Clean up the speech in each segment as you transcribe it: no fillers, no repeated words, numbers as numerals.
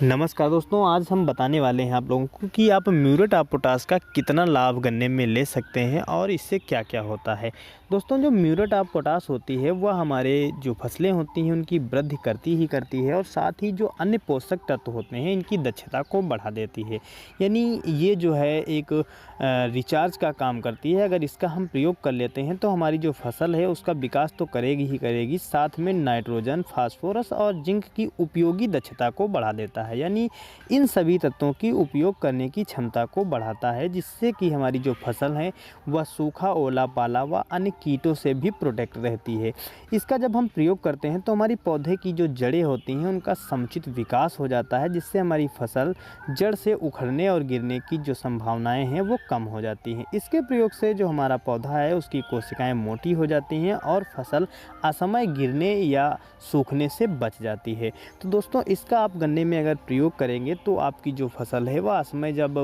नमस्कार दोस्तों, आज हम बताने वाले हैं आप लोगों को कि आप म्यूरेट ऑफ पोटाश का कितना लाभ गन्ने में ले सकते हैं और इससे क्या-क्या होता है। दोस्तों, जो म्यूरेट ऑफ पोटाश होती है वह हमारे जो फसलें होती हैं उनकी वृद्धि करती है और साथ ही जो अन्य पोषक तत्व होते हैं इनकी दक्षता को बढ़ा देती है। यानी ये जो है एक रिचार्ज का काम करती है। अगर इसका हम प्रयोग कर लेते हैं तो हमारी जो फसल है उसका विकास तो करेगी ही करेगी, साथ में नाइट्रोजन, फास्फोरस और जिंक की उपयोगी दक्षता को बढ़ा देता है। यानी इन सभी तत्वों की उपयोग करने की क्षमता को बढ़ाता है, जिससे कि हमारी जो फसल है वह सूखा, ओला, पाला व अन्य कीटों से भी प्रोटेक्ट रहती है। इसका जब हम प्रयोग करते हैं तो हमारी पौधे की जो जड़ें होती हैं उनका समुचित विकास हो जाता है, जिससे हमारी फसल जड़ से उखड़ने और गिरने की जो संभावनाएं हैं वो कम हो जाती हैं। इसके प्रयोग से जो हमारा पौधा है उसकी कोशिकाएं मोटी हो जाती हैं और फसल असमय गिरने या सूखने से बच जाती है। तो दोस्तों, इसका आप गन्ने में अगर प्रयोग करेंगे तो आपकी जो फसल है वह असमय जब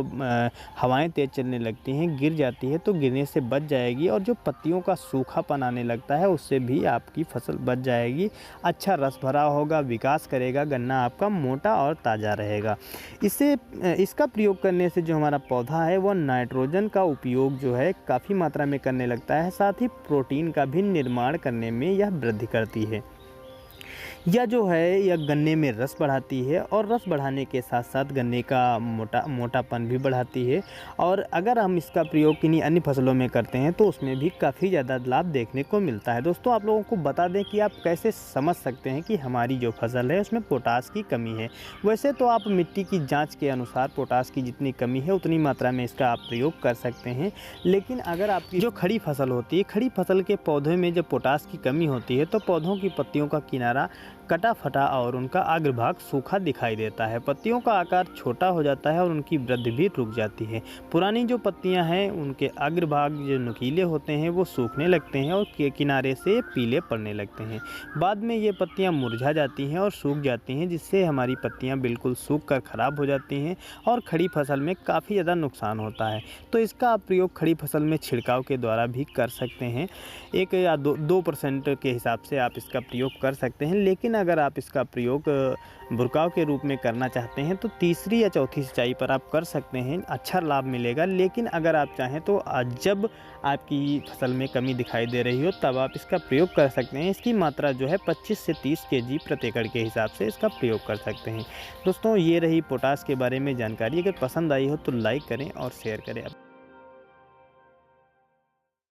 हवाएं तेज़ चलने लगती हैं, गिर जाती है तो गिरने से बच जाएगी और जो पत्तियों का सूखापन आने लगता है उससे भी आपकी फसल बच जाएगी। अच्छा रस भरा होगा, विकास करेगा, गन्ना आपका मोटा और ताज़ा रहेगा। इसका प्रयोग करने से जो हमारा पौधा है वह नाइट्रोजन का उपयोग जो है काफ़ी मात्रा में करने लगता है, साथ ही प्रोटीन का भी निर्माण करने में यह वृद्धि करती है। यह जो है यह गन्ने में रस बढ़ाती है और रस बढ़ाने के साथ साथ गन्ने का मोटापन भी बढ़ाती है। और अगर हम इसका प्रयोग किन्हीं अन्य फसलों में करते हैं तो उसमें भी काफ़ी ज़्यादा लाभ देखने को मिलता है। दोस्तों, आप लोगों को बता दें कि आप कैसे समझ सकते हैं कि हमारी जो फसल है उसमें पोटाश की कमी है। वैसे तो आप मिट्टी की जाँच के अनुसार पोटाश की जितनी कमी है उतनी मात्रा में इसका आप प्रयोग कर सकते हैं। लेकिन अगर आपकी जो खड़ी फसल होती है, खड़ी फसल के पौधे में जब पोटाश की कमी होती है तो पौधों की पत्तियों का किनारा कटा फटा और उनका अग्रभाग सूखा दिखाई देता है। पत्तियों का आकार छोटा हो जाता है और उनकी वृद्धि भी रुक जाती है। पुरानी जो पत्तियां हैं उनके अग्रभाग जो नुकीले होते हैं वो सूखने लगते हैं और किनारे से पीले पड़ने लगते हैं। बाद में ये पत्तियां मुरझा जाती हैं और सूख जाती हैं, जिससे हमारी पत्तियां बिल्कुल सूख कर ख़राब हो जाती हैं और खड़ी फसल में काफ़ी ज़्यादा नुकसान होता है। तो इसका आप प्रयोग खड़ी फसल में छिड़काव के द्वारा भी कर सकते हैं। 1 या 2% के हिसाब से आप इसका प्रयोग कर सकते हैं। लेकिन अगर आप इसका प्रयोग बुरकाव के रूप में करना चाहते हैं तो तीसरी या चौथी सिंचाई पर आप कर सकते हैं, अच्छा लाभ मिलेगा। लेकिन अगर आप चाहें तो जब आपकी फसल में कमी दिखाई दे रही हो तब आप इसका प्रयोग कर सकते हैं। इसकी मात्रा जो है 25 से 30 kg प्रति एकड़ के हिसाब से इसका प्रयोग कर सकते हैं। दोस्तों, ये रही पोटाश के बारे में जानकारी। अगर पसंद आई हो तो लाइक करें और शेयर करें।